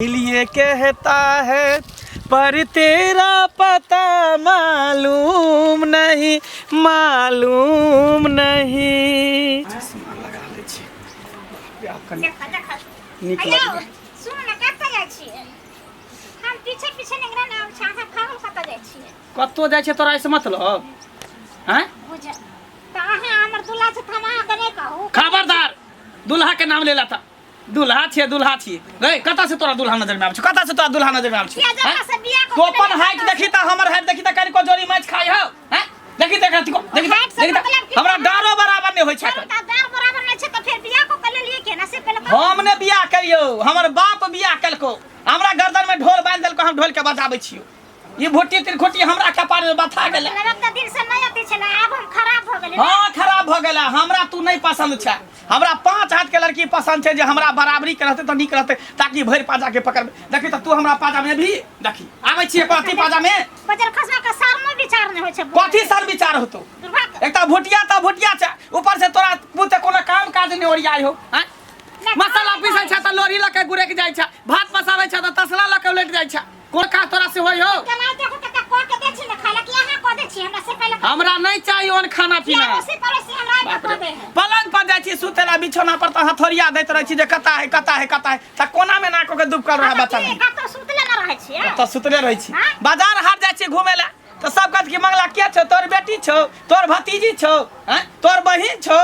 लिए कहता है पर तेरा पता मालूम नहीं चश्मा लगा ले छी कतो जाय छै तोरा से मतलब हैं खबरदार दुल्हा के नाम लेला था दुल्हा छे रे कता से तोरा दुल्हा नजर में आबै छै कता से तोरा दुल्हा नजर में आबै छै तो अपन हाइट देखी त हमर हाइट देखी त कनी को जोड़ी मैच खाई हो हैं देखी हमरा डारो बराबर नहीं होय छै डार बराबर नहीं छै त फिर बियाह को कर लिए के ना से पहले हमने बियाह करियो हमर बाप बियाह कलको हमरा गर्दन में ढोल बांध देलको हम ढोल के बजाबै छियो ये भोटी तिरखोटी हमरा कपार में बथा गेले लगता दिन से नहीं आती छै ना अब हम खराब हो गेले हां खराब हो गेला हमरा तू नहीं पसंद छै हमरा 5 हाथ के लड़की पसंद छै जे हमरा बराबरी करते त नीक रहते ताकि भर पाजा के पकड़ देखी त तू हमरा पाजा में भी देखी आबै छिए कथि पाजा में बजर खसवा के सार में विचार नहीं होय छै कथि सार विचार होतो एकटा भोटिया छै ऊपर से तोरा पुते कोनो काम काज नहीं ओरियाई हो हैं मसाला पीसै छै त लोरी लके गुरे के जाय छै भात पसाबै छै त तसला लके उलट जाय छै कोन का तोरा से होय हो केना देखो त को के दे छी न खाला कि यहां को दे छी हमरा से पहले हमरा नहीं चाहिए ओन खाना पीना उसी पड़ोसी हमरा को दे पलंग पर जाय छी सुतेला बिछौना पर त हथोरिया दैत रहै छी जे कता है त कोना में ना को के दुब कर रहा बच्चा त सुतले न रहै छी त सुतले रहै छी बाजार हाट जाय छी घुमे ला त सब कहत कि मंगला के छौ तोर बेटी छौ तोर भतीजी छौ हैं तोर बहिन छौ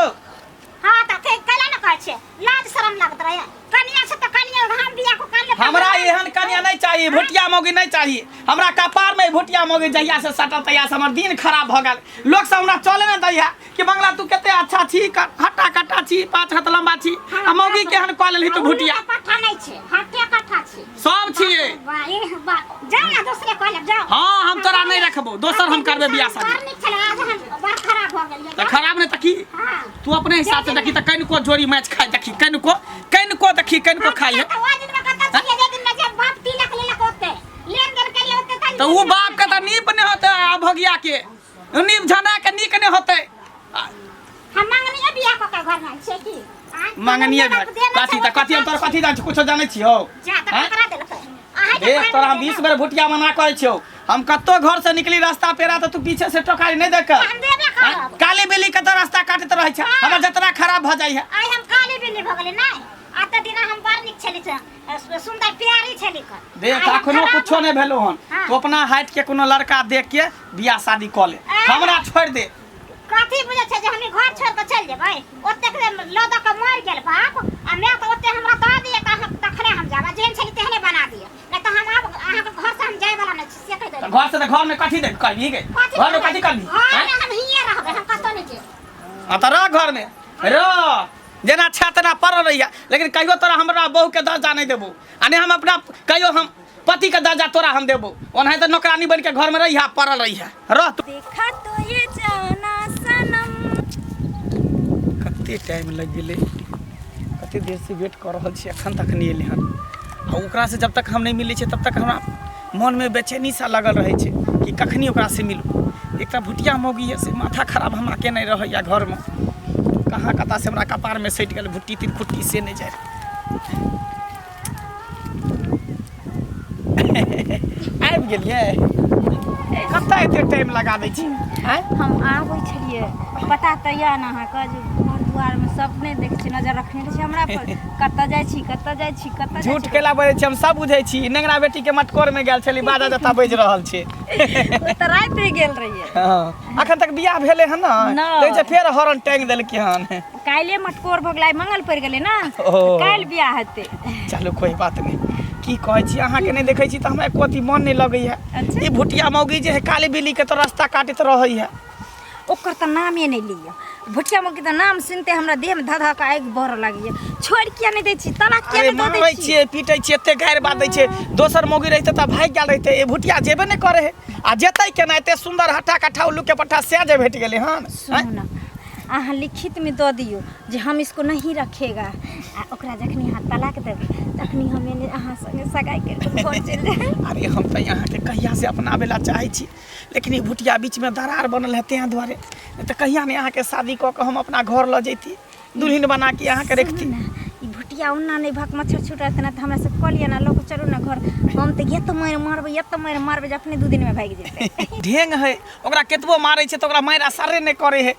हां त कैला न कहै छै लाज शरम लागत रहे कनिया से त कनिया हम बियाह को कर ले हमरा एहन कनिया नहीं चाहिए भुटिया मौगी नहीं चाहिए हमरा कपार में भुटिया मौगी जहिया से सटल तहिया से हमर दिन खराब भ गेल लोग सब हमरा चले न दैया कि मंगला तू कते अच्छा छी हट्टा कट्टा छी 5 हाथ लंबा छी आ मौगी केहन क लेली तू भुटिया कट्ठा नहीं छै हट्टे कट्ठा छी सब छिए वाह जाओ ना दूसरे कह ले जाओ हां हम तोरा नहीं रखबो दोसर हम करबे बियाह शादी नहीं चला आज हम बात खराब हो गेल त खराब नहीं त की तू अपने हिसाब से देखी त कइन को जोड़ी मैच खाई देखी कइन को देखी कइन को खाई है बाप तिलक लेलक होते लेन देन के लिए होते तो वो बाप का त नीप नहीं होते आ भगिया के नीप झना के नीक नहीं होते हम मंगनिया बियाह को घर में छै की मंगनिया कथि हम तोर कथि जान कुछ जानै छी हो जा त करा देलक देख तोरा हम 20 बेर भुटिया मना करै छियो हम कत्तो घर से निकली रास्ता पेरा त तू पीछे से टोकारी नहीं देख काली बिल्ली के त रास्ता काटत रहै छै हमर जतरा खराब भ जाय है आई हम काली बिल्ली भ गेलै नहीं आते दिन हम बार निक छली छ सुंदर प्यारी छली क देख अखनो कुछो नहीं भेलो हन तो अपना हाइट के कोनो लड़का देख के बियाह शादी क ले हमरा छोड़ दे कथि बुझै छै जे हम घर छोड़ के चल जेबै ओते के लदा के मार गेल बाप आ मैं तो ओते हमरा द दिए त हम तखने हम जाबा जेन छली तेहने बना दिए नहीं तो हम अब अहाँ के घर से हम जाय वाला नहीं से कह दे घर से त घर में कथि दे करबी के घर में कथि करबी हम हिये रहबे हम कतो नहीं जे आ त रह घर में रह जेना छातना पड़ रहिया लेकिन कहियो तोरा हमरा बहू के दर्जा नहीं देबो आ नहीं हम अपना कहियो हम पति के दर्जा तोरा हम देबो ओनहे त नौकरानी बन के घर में रहिया पड़ल रहिया रह देखा तो ये जाना सनम कते टाइम लग गेले कते देर से वेट कर रहल छी अखन तक नहीं एले हन आ ओकरा से जब तक हम नहीं मिले छी तब तक हमरा मन में बेचैनी सा लगल रहे छै कि कखनी ओकरा से मिलू एकटा भुटिया मौगी है से माथा खराब हमरा के नहीं रहैया घर में कहाँ कता से हमरा कपार में सट गेल भुट्टी तिरखुट्टी से नहीं जाए आबि गेलिए कता एते टाइम लगा दै छी हम आबै छलिए पता त या ना अहाँ के घर दुआर में सपने देख छी नजर रखने छी हमरा पर कता जाय छी झूठ केला बजै छी हम सब बुझै छी नेंगरा बेटी के मटकोर में गेल छली बाजा जता बज रहल छै ओ त रात रे गेल रहिए हां अखन तक बियाह भेले हन ना ले जे फेर हॉर्न टैंग देलकै हन काइले मटकोर भगलाई मंगल पड़ गेले ना काइल बियाह हेते चलो कोई बात नहीं की कहै छी अहाँ के नहीं देखै छी त हमरा कोती मन नहीं लगैया ई भुटिया मौगी जे है काली बिल्ली के तो रास्ता काटत रहैया ओकर त नामे नहीं लिया भुटिया मौगी त नाम सुनते हमरा देह में धधा के आग भर लागिए छोड़ किया नहीं दै छी तलाक किया नहीं दै छी छिए पीटै छी एते गायर बात दै छै दोसर मौगी रहते त भाग गेल रहते ए भुटिया जेबे नहीं करे है आ जेतै केना एते सुंदर हट्टा कट्ठा उल्लू के पट्टा से जे भेट गेले हन सुन अहाँ लिखित में दो दियो जे हम इसको नहीं रखेगा आ ओकरा जखनी हाथ तलाक देब तखनी हमें अहाँ संगे सगाई के घर चल जाए अरे हम त यहाँ के कहिया से अपनाबेला चाहै छी लेकिन ई भुटिया बीच में दरार बनल है तें दुआरे त कहिया ने अहाँ के शादी क के हम अपना घर ल जैती दुल्हन बना के अहाँ के रखती बिटिया उन्ना नहीं भक मच्छर छूटत ना त हमरा से कहलिए ना लोग चलू ना घर हम त ये त मारबै जे अपने 2 दिन में भाग जेतै ढेंग है ओकरा केतबो मारै छै त ओकरा मार असरे नहीं करे है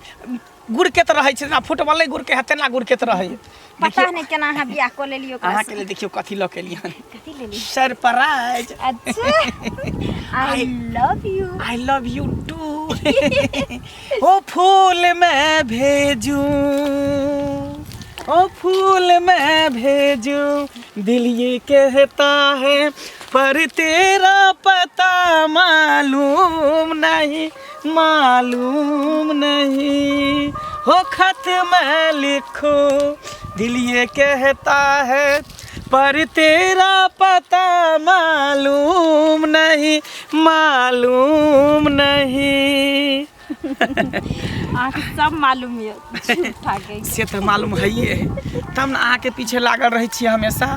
गुड़ के त रहै छै ना फुटबॉल गुड़ के हते ना गुड़ के त रहै पता नहीं केना अहाँ बियाह को ले लियो अहाँ के लिए देखियो कथी ल के लियन कथी ले ली सरप्राइज अच्छा आई लव यू टू ओ फूल मैं भेजूं ओ फूल मैं भेजूं दिल ये कहता है पर तेरा पता मालूम नहीं हो खत मैं लिखूं दिल ये कहता है पर तेरा पता मालूम नहीं आके सब मालूम है झूठा गई से तो मालूम है ये तब ना आके पीछे लागल रही छी हमेशा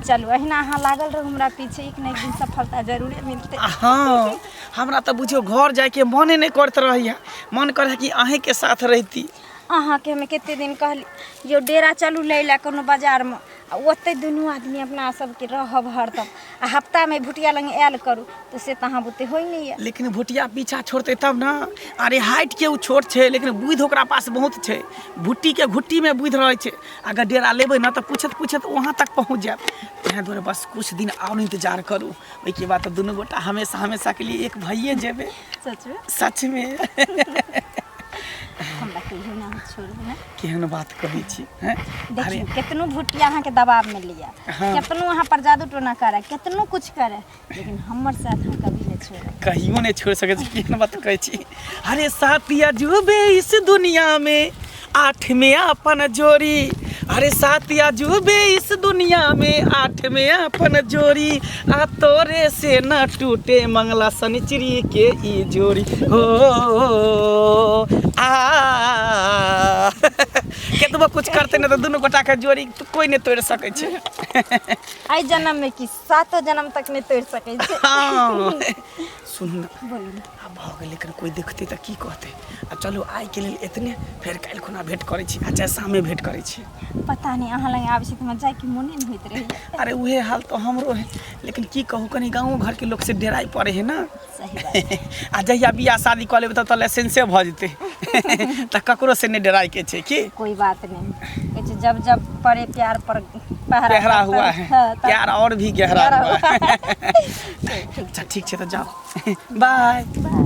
चलू अहिना अहाँ लागल रहू हमरा पीछे एक न एक दिन सफलता जरूर मिलते हाँ हमरा तो बुझियो घर जाए के मने नहीं करत रहिया मन करे कि अहीं के साथ रहती अहाँ के हमें केते दिन कहली जो डेरा चलू लैला कोनो बाजार में ओते दुनू आदमी अपना सबके रहब हरदम आ हफ्ता में भुटिया लंग आयल करू तो से तहाँ बुते होई नहीं है लेकिन भुटिया पीछा छोड़ते तब ना अरे हाइट के उ छोट छे लेकिन बुध ओकरा पास बहुत छे भुट्टी के घुट्टी में बुध रहे छे अगर डेरा लेबै ना तो पूछत वहां तक पहुंच जाए तें दुआरे बस कुछ दिन और इंतजार करू ओई के बाद तो दोनों गोटा हमेशा के लिए एक भइए जेबे सच में हमरा कहियो ना छोड़ ना केहन बात कहै छी हैं देखियो केतनो भुटिया अहाँ के दबाव में लिया केतनो अहाँ पर जादू टोना करे केतनो कुछ करे लेकिन हमर साथ हम कभी नहीं छोड़े कहियो नहीं छोड़ सके छी केहन बात कहै छी अरे साथिया जुबे इस दुनिया में 8 में अपन जोड़ी अरे साथिया जुबे इस दुनिया में 8 में अपन जोड़ी आ तोरे से न टूटे मंगला शनिचरी के ई जोड़ी हो आ केतबो कुछ करते न तो दोनों गोटा के जोड़ी तो कोई नहीं तोड़ सके छे आई जन्म में की 7 जन्म तक नहीं तोड़ सके छे हां सुन ना बोलू ना अब भाग लेकिन कोई देखते त की कहते अब चलो आई के लिए इतने फिर काल खुना भेंट करे छी अच्छा शामे भेंट करे छी पता नहीं अहाँ लगे आबै छी त जाय के मोने नहीं होइत रही अरे उहे हाल तो हमरो है लेकिन की कहूं कनी गांव घर के लोग से डेराई पड़े है ना सही बात आ जहिया बियाह शादी कर लेबे त लाइसेंसे भ जते त ककरो से ने डेराई के छे की कोई बात नहीं जब जब पड़े प्यार पर गहरा हुआ है प्यार और भी गहरा हुआ है अच्छा ठीक छे तो जाओ बाय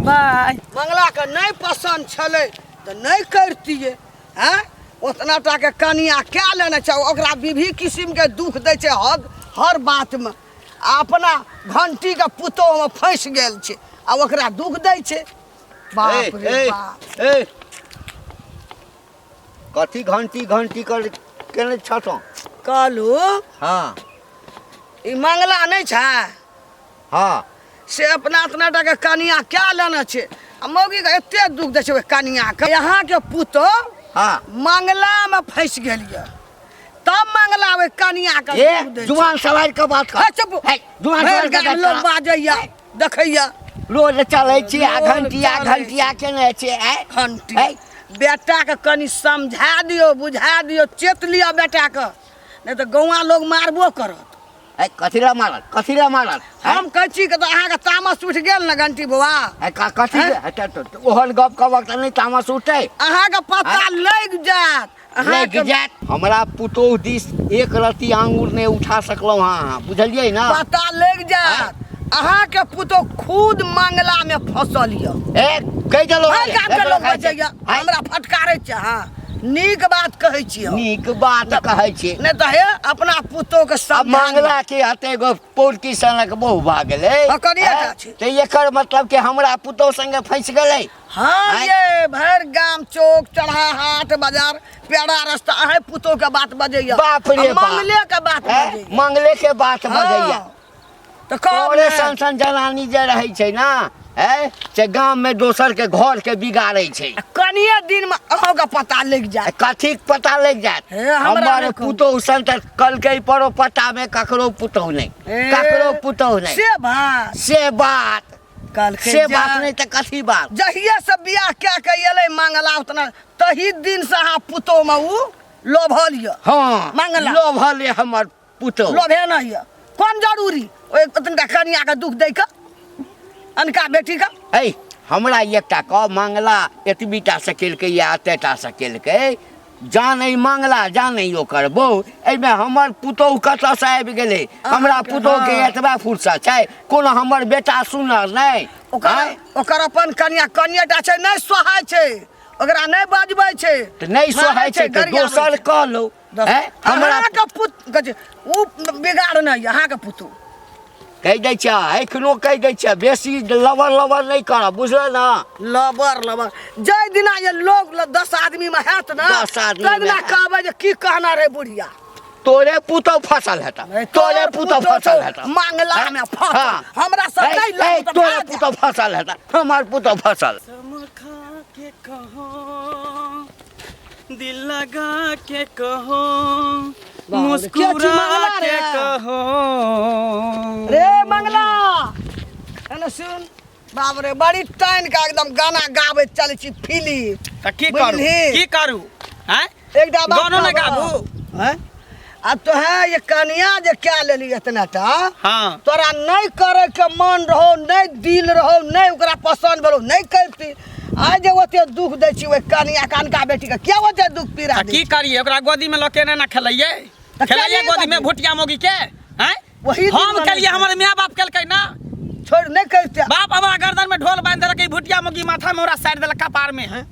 बाय मंगला के नहीं पसंद छले तो नहीं करतिए हैं उतना टा के कनिया क्या लेना चाहिए ओकरा विधि किस्म के दुख दे छे हर बात में अपना घंटी के पुतो में फंस गेल छे आ ओकरा दुख दे छे बाप रे बाप ए कथी घंटी कर केने छटो कहलू हां ई मंगला नहीं छे हां से अपना इतना टा के कनिया क्या लेना छे आ मौगी के एते दुख दे छे कनिया के यहाँ के पुतो हां मंगला में फंस गेलिए तब मंगला वे कनिया के दुख दे छे जुबान सवार के बात कर चुप जुबान सवार के लोग बाजैया देखैया रोज चलै छी आ घंटिया केने छे घंटी बेटा के कनी समझा दियो बुझा दियो चेत लियो बेटा के नहीं तो गौवा लोग मारबो करत कथीला मारल हम कहै छी के तो अहाँ के तामस उठ गेल ना घंटी बुआ कथी ओहन गप के वक्त नहीं तामस उठे अहाँ के पता लग जात हमरा पुतोह दिस एक रति आंगुर ने उठा सकलौ हां बुझलियै ना पता लग जात अहाँ के पुतो खुद मंगला में फंसल य कह देलो लोग बचैया हमरा फटकारै छ हां नीक बात कहै छी नीक बात कहै छी नहीं तो हे अपना पुतो के सब मंगला के हते गो पोलकी सनक बहु भाग गेलै ते एकर मतलब के हमरा पुतो संगे फंस गेलै हाँ ये भर गांव चौक चढ़ा हाट बाजार पेड़ा रास्ता है पुतो के बात बजैया बाप रे मंगले के बात बजैया मंगले के बात बजैया तो कौन संसन जनानी जे रहै छै ना से गांव में दोसर के घर के बिगाड़ै छै कनिए दिन में अहाँ का पता लग जाए कथी पता लग जात हमर पुतो संतर कल के परो पता में ककरो पुतो नहीं से बात कल से बात नहीं त कथी बात जहिया से बियाह क्या के एलै मंगला उतना तही दिन से अहाँ पुतो में उ लोभल ये हाँ मंगला लोभल है हमर पुतौ लोभे नहीं है कौन जरूरी ओए तनका कनिया के दुख दे के अनका बेटी का ऐ हमरा एकटा कह मंगला एतबीटा से केलकै या एतेटा से केलकै जानै मंगला जानै ओकर बहू एहिमे हमर पुतौह कतऽसँ आबि गेलै हमरा पुतौहके एतबा फुर्सत छै कोनो हमर बेटा सुनर नहि ओकर अपन कनिया कनियाटा छै नहि सोहाय छै ओकरा नहि बजबै छै तऽ नहि सोहाय छै तऽ दोसर कह लो हमरा के पुत कहै उ बिगाड़ नहि अहाँ के पुतौह कहि दै छियै एखनो कहि दै छियै बेसी लबर लबर नहि करब बुझल ना लबर लबर जय दिना ये लोग 10 आदमी में हैत ना 10 आदमी तै दिना कहबै जे की कहना रे बुढ़िया तोरे पुतौह फसल हेता तोरे पुतौह फसल हेता मंगला में फसल हमरा सब नहीं लग तोरे पुतौह फसल हेता हमर पुतौह फसल समखा के कहो दिल लगा के कहो मुस्कुरा के कहो रे मंगला एने सुन बाप रे बड़ी टाइम का एकदम गाना गावे चले छी फिल्म त की करू हैं एकटा गानो न गाबू हैं आ तो है ये कनिया जे क्या लेली इतनाटा हां तोरा नहीं करे के मन रहो नहीं दिल रहो नहीं ओकरा पसंद भेलो नहीं करती आज जे ओते दुख दै छी ओए कनिया कानका बेटी के क्या ओते दुख पीरा की करिए ओकरा गोदी में लके ना खेलैये खेलैये गोदी में भुटिया मोगी के हैं वही हम कलिए हमर माय बाप केलकै ना छोड़ नहीं करते बाप हमारा गर्दन में ढोल बांध देलकै भुटिया मोगी माथा में ओरा साइड देलक कपार में हैं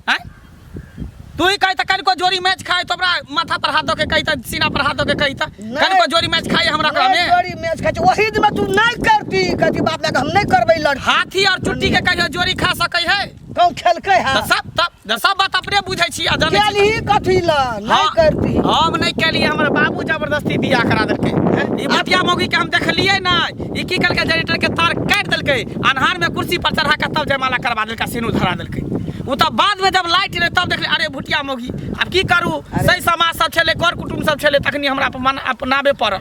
तू ही कही त कनिको जोरी मैच खाए तो ओकरा माथा पर हाथ दो के कही त सीना पर हाथ दो के कही त कनिको जोरी मैच खाए हमरा ओकरा में जोरी मैच खाए वही दिन में तू नहीं करती कहती बाप ने हम नहीं करबै लड़ हाथी और चुट्टी के कहियो जोरी खा सकै है कौन खेलकै है सब बात अपने बुझै छी आ जानै छी केली कथी ला नहीं करती हम नहीं केली हमर बाबू जबरदस्ती बियाह करा देलकै ई भुटिया मोगी के हम देखलिए ना ई की करके जनरेटर के तार काट देलकै अन्हार में कुर्सी पर चढ़ा के तब जयमाला करवा देलकै सिनू धरा देलकै वो तो बाद में जब लाइट रहे तब देखले अरे भुटिया मोगी अब की करू सही समाज सब छले कर कुटुम सब छले तखनी हमरा अपनाबे पड़ल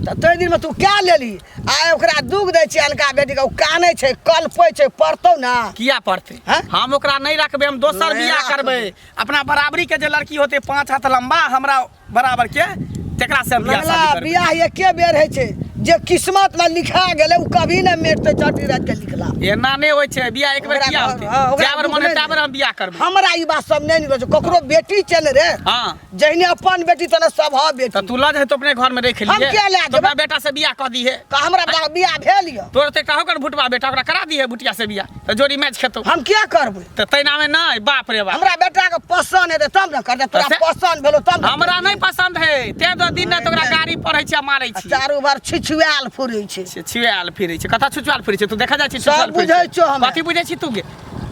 त तै दिन में तू क्या लेली आ ओकरा दुख दै छी अलका बेटी के कानै छै कल्पै छै पड़तौ ना किया पड़ते हम ओकरा नहीं रखबे हम दोसर बियाह करबे अपना बराबरी के जे लड़की होते 5 हाथ लंबा हमरा बराबर के तेकरा से बियाह शादी करबे बियाह एके बेर है छै जे किस्मत में लिखा गेले उ कभी न मेटते चटी रात के लिखला एना नहीं होय छै बियाह एक बेर किया होते जाबर मने ताबर हम बियाह करबे हमरा ई बात सब नहीं निकल ककरो बेटी चल रे हां जहने अपन बेटी तने सब ह बेटी त तू लज है तो अपने घर में रख लिए हम क्या ले तो बेटा से बियाह कर दी है का हमरा बियाह भेल य तोर ते कहो कर भुटवा बेटा ओकरा करा दी है भुटिया से बियाह त जोड़ी मैच खेतो हम क्या करबे त तैना में नहीं बाप रे बाप हमरा बेटा के पसंद है तब न कर दे तोरा पसंद भेलो तब हमरा नहीं पसंद है ते दो दिन न तोरा गाड़ी पढ़ै छी मारै छी चारू बार छिछुआल फुरै छै छिछुआल फिरै छै कथा छिछुआल फिरै छै तू देखा जाइ छी सब बुझै छौ हम कथि बुझै छी तू गे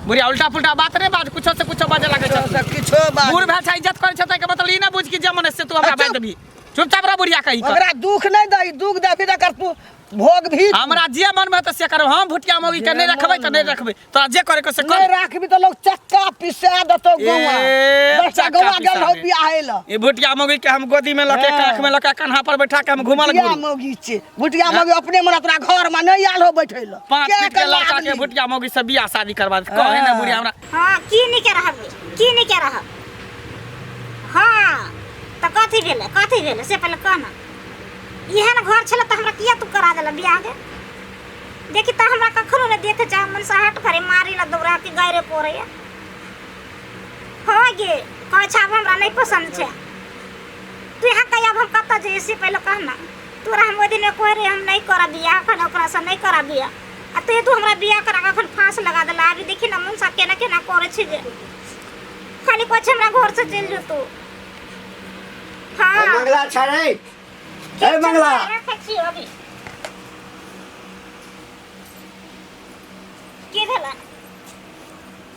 बुढ़िया उल्टा पुल्टा बात रे बात कुछो से कुछो बाजे लागे छै किछो बात बूढ़ भेल छै इज्जत करै छै त के मतलब ई ना बुझ कि जमन से तू हमरा बात देबी चुपचाप रह बुढ़िया कही ओकरा दुख नहीं दई दुख देबी त कर तू भोग भी हमरा जे मन में त से करब हम भुटिया मोगी के नहीं रखबै त नहीं रखबै तोरा जे करे के से कर नहीं राखबी त लोग चक्का पिसा दतो गौवा बच्चा गौवा गेल हो बियाह ल ई भुटिया मोगी के हम गोदी में लके काख में लके कन्हा पर बैठा के हम घुमल भुटिया मोगी छै भुटिया मोगी अपने मन तोरा घर में नहीं आल हो बैठै ल 5 फीट के लड़का के भुटिया मोगी से बियाह शादी करवा दे कहे ना बुढ़िया हमरा हां की नहीं के रहब की नहीं के रहब हां त कथि भेले से पहले कहना इहन घर छले त हमरा किया तू करा देला बियाह के देखि त हमरा कखनो ने देखे जा मन से हट फरे मारी ला दौड़ा के गायरे पोरे हो गे कह छाब हमरा नहीं पसंद छे तू यहाँ कहिया हम कत जे से पहले कहना तोरा हम दिन कोइ रे हम नहीं करा बियाह खन ओकरा से नहीं करा बियाह आ तू हमरा बियाह करा के खन फांस लगा देला अभी देखि ना मन सा केना केना करे छी जे खाली कुछ हमरा घर से चल जो तू हां मंगला छाड़े ए मंगला के भेला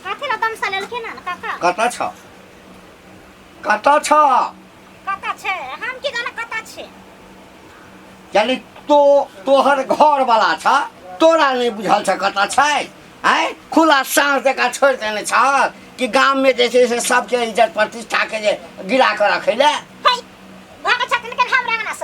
कथि ला दम सालेल के ना काका कता छ कता छे हम की गाना कता छे यानी तोहर घर वाला छ तोरा नहीं बुझल छ कता छै हैं खुला सांस देका छोड़ देने छ कि गांव में जैसे से सबके इज्जत प्रतिष्ठा के जे गिरा के रखैले हाय भाग छतन के हम रागना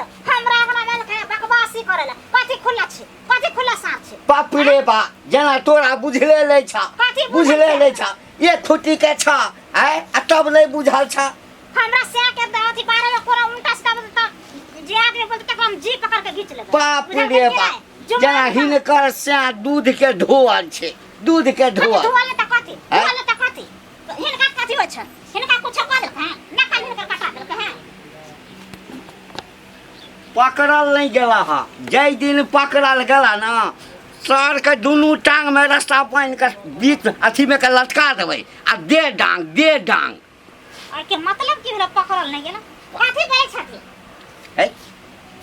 में के बकवासी करेला कथि खुला सांस छे बाप रे बा जना तोरा बुझले ले छ ये खुटी के छ हैं आ तब नहीं बुझल छ हमरा से के अथी 12 में कोरा उल्टा सीधा बोलता जे आदमी बोलता तक हम जी पकड़ के खींच लेबो बाप रे बाप जना हिनकर से दूध के धोअल छै दूध के धोअल धोअल त कथी हिनका कथी होय छै हिनका कुछ कर दे हां ना काल हिनका कटा दे हां पकड़ल नहीं गेला हा जय दिन पकड़ल गेला ना सर के दुनू टांग में रास्ता पाइन के बीच अथी में के लटका देबै आ दे डांग और के मतलब की होला पकड़ल नहीं गेला कथी बोलै छथि है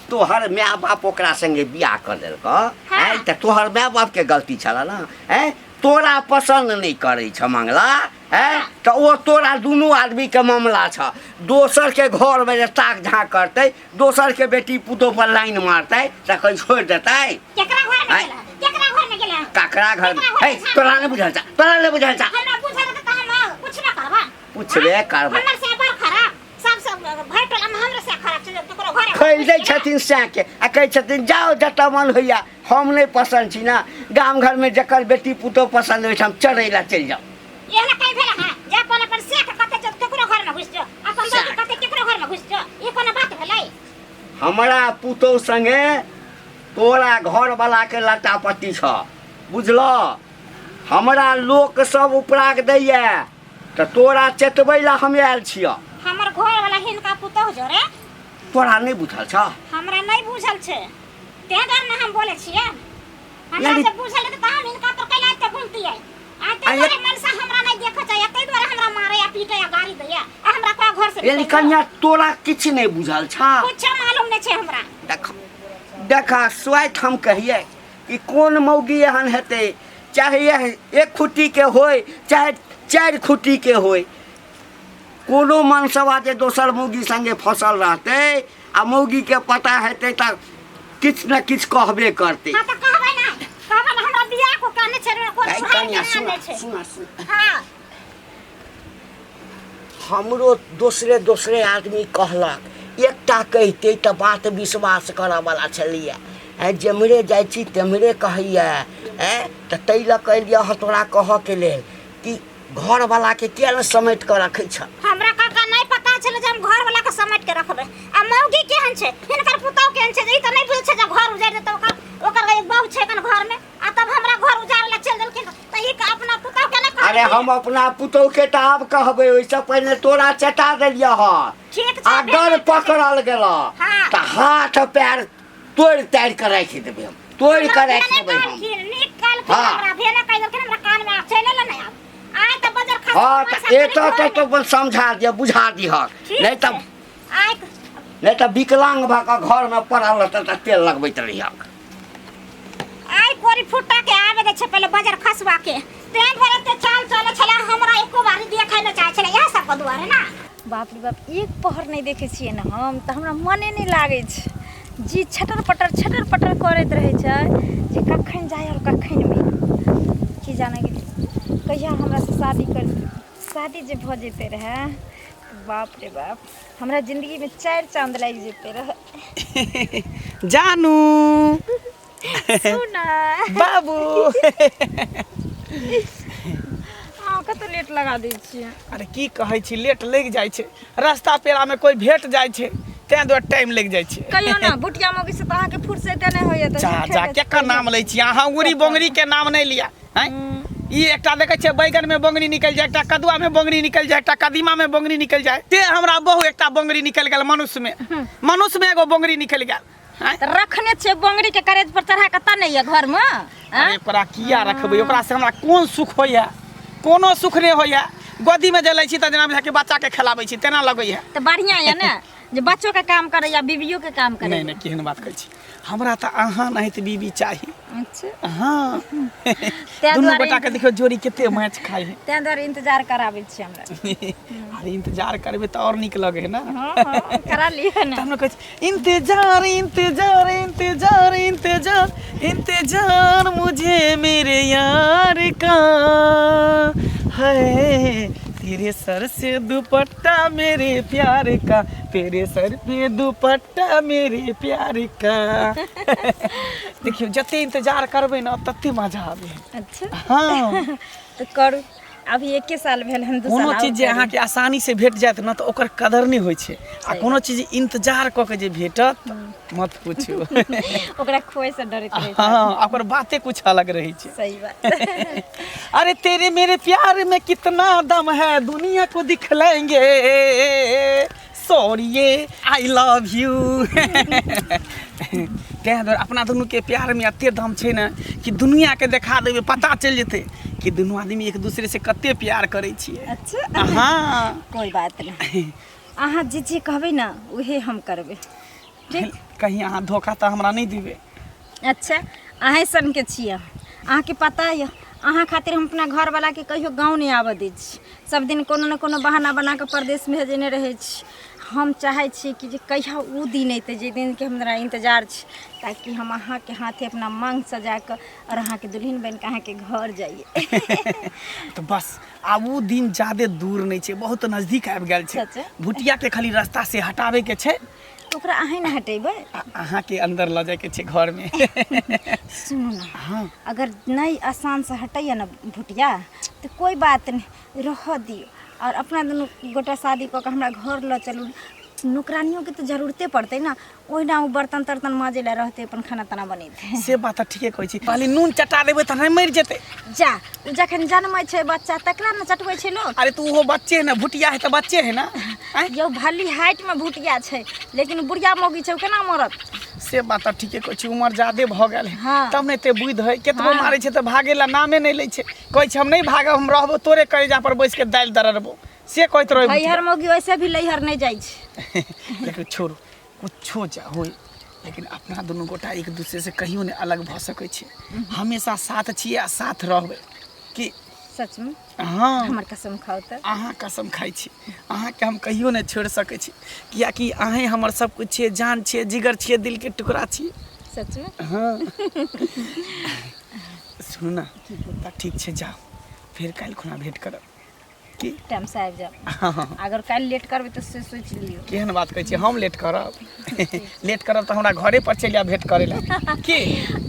तोहर माय बाप ओकरा संगे बियाह कर देलक है त तोहर माय बाप के गलती छला ना है तोरा पसंद नहीं करे छ मंगला है त ओ तोरा दुनू आदमी के मामला छ दोसर के घर में ताक झाँक करते दोसर के बेटी पुतो पर लाइन मारते त कहीं छोड़ देते केकरा घर में गेला ककरा घर में है तोरा नहीं बुझल छ हमरा बुझल त हम कुछ ना करबा पूछबे करबा हमर से बड़ खराब सब भाई टोला में हमरे से खराब छै तोकरो घरे खोल दै छथिन से के आ कहै छथिन जाओ जतऽ मन होइया हम नहीं पसंद छी ना गाम घर में जकर बेटी पुतो पसंद होइ हम चढ़ै ला चल जाओ एहना कहि भेला हां जा कोना पर से कते जब तोकरो घर में घुस जो अपन बात कते केकरो घर में घुस जो ई कोना बात भेलै हमरा पुतो संगे तोरा घर वाला के लटापट्टी छ बुझलो हमरा लोक सब उपराग दैया त तोरा चेतबै ला हम आयल छियै हमर घर वाला हिनका पुतो जो रे तोरा नहीं बुझल छ हमरा नहीं बुझल छै ते डर में हम बोले छियै हमरा से बुझल त हम हिनका पर कैला ते बोलती है आ ते तोरे मन से हमरा नहीं देख चाहिए तै द्वारा हमरा मारे या पीटे या गाड़ी दैया आ हमरा का घर से यानी कन्या तोरा किछ नहीं बुझल छ कुछ मालूम नहीं छै हमरा देखा स्वाइट हम कहिए कि कौन मौगी एहन हेतै चाहे एक खुट्टी के होय चाहे 4 खुट्टी के होय कोनो मनसवा जे दोसर मौगी संगे फसल रहते आ मौगी के पता हेतै त किछ न किछ कहबे करते हां त कहबै ना हमरा बियाह को काने छै को सुन हां हमरो दोसरे आदमी कहलक एकटा कहिते त बात विश्वास करऽ वाला छलिए जेमरे जाइ छी तेमरे कहैया त तै ल कहलिए तोरा कहऽ के लेल कि घर वाला के केल समेट के रखै छ हमरा काका नहीं पता चले जे हम घर वाला के समेट के रखबे आ मौगी केहन छै हिनकर पुतौ केहन छै ई त नहीं बुझै छै जे घर उजाड़ देतौ ओकर एक बहू छै कन घर में आ तब हमरा घर उजाड़ ला चल देलखिन त ई अपना पुतौ के नहीं अरे हम अपना पुतौ के त आब कहबै ओइसे पहले तोरा चटा देलिए ह ठीक छै अगर पकड़ल गेल त हाथ पैर तोड़ ताड़ के राखि देबै हम तोड़ के राखि देबै हम निकाल के हमरा भेना कहि देलखिन हमरा कान में चले ले नहीं आय त बजर खा हां त एतो तो बस समझा दिया बुझा दिह नहीं त आय नहीं त विकलांग भा के घर में पड़ल त तेल लगबैत रहिया आय कोरी फुटा के आवे दे छै पहले बजर खसवा के तेल भरे ते चाल चले छला हमरा एको बारी देखै न चाहे छला यह सब के दुआरे ना बाप रे बाप एक पहर नहीं देखे छिए ना हम त हमरा मने नहीं लागे छै जी छटर पटर करैत रहे छै जे कखन जाय और कखन में की जाने के कहिया हमरा से शादी जे भ जेते रहे बाप रे बाप हमरा जिंदगी में 4 चांद लग जेते रहे जानू सुना बाबू कत लेट लगा दै छियै अरे की कहै छी लेट लग जाइ छै रास्ता पेड़ा में कोई भेट जाइ छै तैं दुआरे टाइम लग जाइ छै कहियो ना बुटिया मौगी से अहाँ के फुर्सत नहीं होय त जा केकर नाम लै छी अहाँ उरी बोंगरी के नाम नहीं लिया हैं ई एकटा देखे छै बैगन में बोंगरी निकल जाए एकटा कदुआ में बोंगरी निकल जाए एकटा कदीमा में बोंगरी निकल जाए ते हमरा बहु एकटा बोंगरी निकल गेल मनुष्य में एगो बोंगरी निकल गेल रखने छे बोंगरी के करेज पर चढ़ा के तने ये घर में अरे ओकरा किया रखबै ओकरा से हमरा कोन सुख होइया कोनो सुख नहीं होइया गोदी में जे लै छी त जेना बुझा के बच्चा के खिलाबै छी तेना लगैया त बढ़िया है ना जे बच्चों के काम करे या बीवियों के काम करे नहीं केहन बात कहै छी हमरा त अहाँ नहीं त बीबी चाही अच्छा हां दुनू बेटा के देखियो जोड़ी केते मैच खाइ है तें द्वारे इंतजार कराबै छी हमरा अरे इंतजार करबे त और नीक लगे है ना हां करा लियो ना हम कहै इंतजार इंतजार इंतजार इंतजार इंतजार मुझे मेरे यार का है तेरे सर से दुपट्टा मेरे प्यार का तेरे सर पे दुपट्टा मेरे प्यार का देखियो जते इंतजार करबे ना तते मजा आबे अच्छा हां तो करू अभी 1 साल भेल हम 2 साल कोनो चीज जे अहाँके आसानी से भेट जायत न तऽ ओकर कदर नहीं होइ छै आ कोनो चीज इंतजार क के जे भेटत मत पूछू ओकरा खोए से डरैत रहै छै। हाँ ओकर बातें कुछ अलग रही छै। सही बात। अरे तेरे मेरे प्यार में कितना दम है दुनिया को दिखलाएंगे सॉरी आई लव यू कह दो अपना दुनू के प्यार में एते दम छै ना कि दुनिया के देखा देबे पता चल जेते कि दुनू आदमी एक दूसरे से कते प्यार करै छियै। अच्छा हाँ कोई बात नहीं अहाँ जे कहबै ना उहे हम करबै ठीक। कहीं अहाँ धोखा तऽ हमरा नहीं दिबे। अच्छा अहें सन के छियै अहाँके पता यऽ अहाँ खातिर हम अपना घर वाला के कहियो गाँव नहीं आबऽ दै छी सब दिन कोनो न कोनो बहाना बना के परदेश में भेजने रहै छी। हम चाहे छी कि जे कहिया उ दिन अइतै जे दिन के हमरा इंतजार छै ताकि हम अहाँ के हाथे अपना मांग सजा के और अहाँ के दुल्हन बन के अहाँ के घर जाइए। तो बस आब उ दिन ज्यादा दूर नहीं छै बहुत नजदीक आबि गेल छै। अच्छा। भुटिया के खाली रास्ता से हटावे के छै तो ओकरा अहें न हटेबै। अहाँ के अंदर ल जाए के छै घर में। सुनू ना हाँ अगर नहीं आसान से हटैया ना भुटिया तो कोई बात नहीं रह दियो और अपना दुनू गोटा शादी कऽ के हमरा घर ल चलू नौकरानियों के तो जरूरते पड़ते ना ओहिना उ बर्तन तर्तन माजे ला रहते अपन खाना ताना बनेते। से बात तऽ ठीके कहै छी खाली नून चटा देबै तऽ नहीं मरि जेतै। जा उ जखन जन्मै छै बच्चा तकरा न चटबै छै लोग। अरे तू वो बच्चे है ना भुटिया है तो बच्चे है ना यौ भली हाइट में भुटिया छै लेकिन बुढ़िया मौगी छै उ केना मरत। से बात तऽ ठीके कहै छी उमर ज्यादे भ गेल है हाँ। तब नहीं ते बुझ है केतबो हाँ। मारै छै तऽ भागे ला नामे नहीं लै छै कहै छै हम नहीं भागब हम रहबो तोरे कलेजा पर बैस के दालि दररबो से कहैत रहे लैहर मौगी वैसे भी लैहर नहीं जाइ छै। लेकिन छोड़ू कुछो जा होय लेकिन अपना दुनू गोटा एक दूसरे से कहियो नहीं अलग भ सकै छी हमेशा साथ छियै आ साथ रहबै कि सच में हाँ हमर कसम खाओ त अहाँ कसम खाइ छी अहाँके हम कहियो नहीं छोड़ सकै छी कियाकि अहें हमर सब कुछ छियै जान छियै जिगर छियै दिल के टुकड़ा छियै। सच में हाँ सुनू ना तऽ ठीक छै जाओ फिर काल्हि खुना भेंट करब की टाइम से आबि जाओ हाँ अगर काल्हि लेट करबै तऽ से सोचि लियो। केहन बात कहै छी हम लेट करब लेट करब तऽ हमरा घरे पर चलि आयब भेंट करे ला की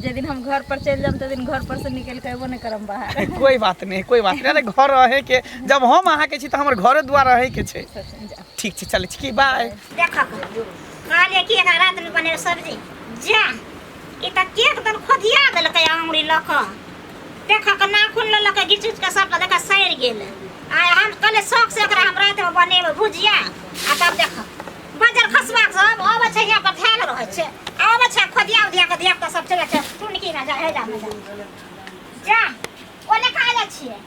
जे दिन हम घर पर चलि जाम त दिन घर पर से निकल के एबो नहीं करम बाहर। कोई बात नहीं अरे घर रहे के जब हम अहाँ के छी तऽ हमर घरे द्वार रहे के छै। सच में जाओ ठीक छै चलै छी की बाय। देखा कहलिए कि एक रात में बने सब्जी जा ई त केक दन खोदिया देलकै अंगुरी ल क देखा के नाखून ल के घिच के सब देखा सैर गेल आ हम कहले शौक से एकरा हम रात में बनेबै भुजिया आ तब देख बजर खसबा सब आबै छै यहाँ पर धैल रहै छै आबै छै खोदिया उदिया के धिया सब चले छै टुनकी ना जा हे जा जा ओने कहा जाइ छियै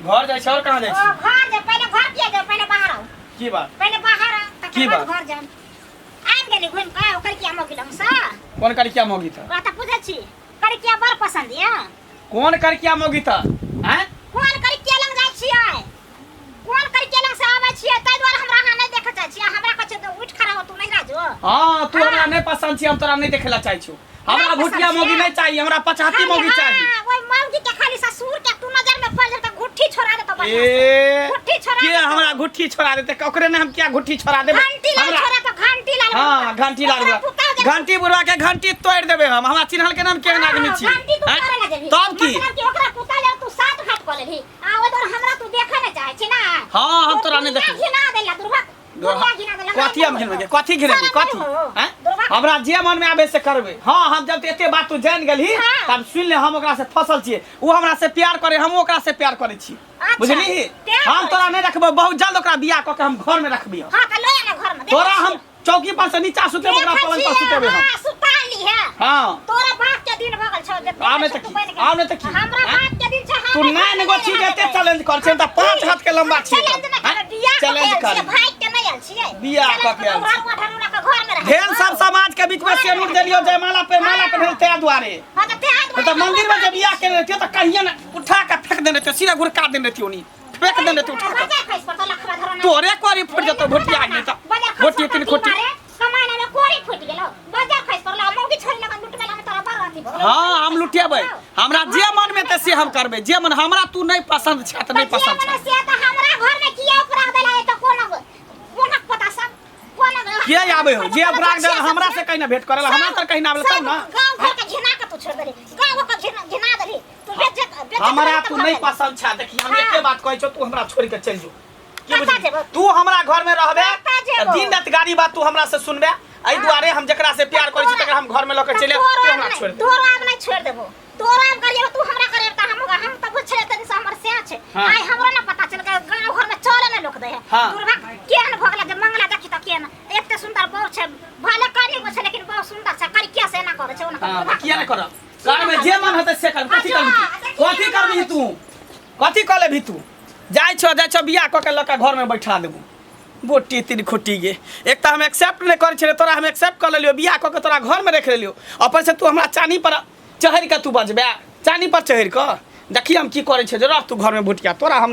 घर जाइ छै और कहां जाइ ओ छी घर जे पहले घर किया जाओ पहले बाहर आओ की बात पहले बाहर आ की तकर बाद बात? घर जाम आबि गेली घुम के ओकर किया मौगी लंग सा कोन करिया मोगी त ओकरा त पूछै छी करिया बड़ पसंद या कोन करिया मोगी त हैं कोन करिया लंग जाइ छियै कोन करिया लंग से आबै छियै तै द्वारा हमरा अहाँ नहीं देखै चाहै छियै हमरा कहै छै उठ खड़ा हो तू नहीं राजो हां तू हमरा नहीं पसंद छी हम तोरा नहीं देखेला चाहै छी हमरा भुटिया मोगी नहीं चाहिए हमरा पचाती मोगी चाहिए। ओइ मौगी के खाली ससुर के तू नजर में पड़ जाता गुट्ठी छोड़ा देता बढ़िया ए गुट्ठी छोड़ा के हमरा गुट्ठी छोड़ा देते ओकरे ने हम क्या गुट्ठी छोड़ा देबे घंटी लाल छोड़ा तो घंटी लाल हां घंटी लाल घंटी बुढ़वा के घंटी तोड़ देबे हम हमरा चिन्हल के नाम केहन आदमी छी घंटी तू करे ना देबी तब की मतलब कि ओकरा पुता ले तू साथ घाट कर लेबी आ ओइ दर हमरा तू देखे ना चाहे छी ना हां हम तोरा नहीं देखे घिना देला दुर्गा दुर्गा घिना देला कथी हम घिनबे कथी घिनबे कथी हैं हमरा जे मन में आबे से करबे। हां हम जब एते बात तू जान गेलही तब सुन ले हम ओकरा से फसल छिए उ हमरा से प्यार करे हम ओकरा से प्यार करे छी बुझली हम तोरा नहीं रखबो बहुत जल्द ओकरा बियाह क के हम घर में रखबी हां त ले ना घर में तोरा हम चौकी पर से नीचा सुते ओकरा पलंग पर सुतेबे हम हां सुताली है हां तोरा बाप के दिन भगल छ आने तक आने तक हमरा बाप के दिन छ तू नहीं nego छी एते चैलेंज कर छै त 5 हाथ के लंबा छी चैलेंज कर भाई के नहीं आल छिए बियाह क के घर में घर में रह ढेर सब समाज के बीच में सेनुर देलियो जय माला पे भेलते द्वारे हां त ते हाथ तो मंदिर में जब बियाह के रहते तो कहिए ना उठा के फेंक देने थे सीधा गुड़का देने थे उन्हीं फेंक देने थे उठा के तोरे कोरी फुट जतो भुटिया नहीं तो भुटिया तीन खोटी कमाना में कोरी फुट गेलो बाजार खैस परला मौगी छोरी लगा लुट गेला में तोरा बरती हां हम लुटेबै हमरा जे मन में ते से हम करबै जे मन हमरा तू नहीं पसंद छ त नहीं पसंद छ से त हमरा घर में किया उपरा देला त कोनक पता सब कोनक के आबे हो जे अपराध दे हमरा से कहीं ना भेंट करेला हमरा तर कहीं ना आबे तब ना गांव घर के घिना के तू छोड़ देली गांव के घिना देली तू बेच हमरा तू नहीं पसंद छा। देखी हम एके बात कहै छौ, तू हमरा छोड़ के चल जो। की कतऽ बुझली? जेबौ? तू हमरा घर में रहबे, कतऽ जेबौ? दिन रात गाड़ी बात तू हमरा से सुनबे। एहि दुआरे हम जकरा से प्यार करै छी तकरा हम घर में ल के चले, तू हमरा छोड़ दे। तोरा आब नहीं छोड़ देबो। तोरा आब करियो तू हमरा करे त हम त बुझले तनी से हमर से छै। हाँ। आइ हमरा ना पता चल के गांव घर में चले ना लोक दे है। हाँ। दूरबा केन भगला जे मंगला देखी त केन एते सुंदर बहु छै, भले काली गो छै लेकिन बहुत सुंदर छै। करी किया से ना करे छै ओना। हां किया नहीं कर? घर में जे मन होते से कर। कथि करबी? कथि करबी तू? कथि कर लेबी तू? जाय छो बियाह क के लका घर में बैठा देबू। बोटी तीन खोटी गे। एक तो हम एक्सेप्ट नहीं करे छे, तोरा हम एक्सेप्ट कर लेलियो, बियाह क के तोरा घर में रख लेलियो। अपन से तू हमरा चानी पर चढ़ के तू बजबे, चानी पर चढ़ के। देखी हम की करे छे, जे रह तू घर में भुटिया, तोरा हम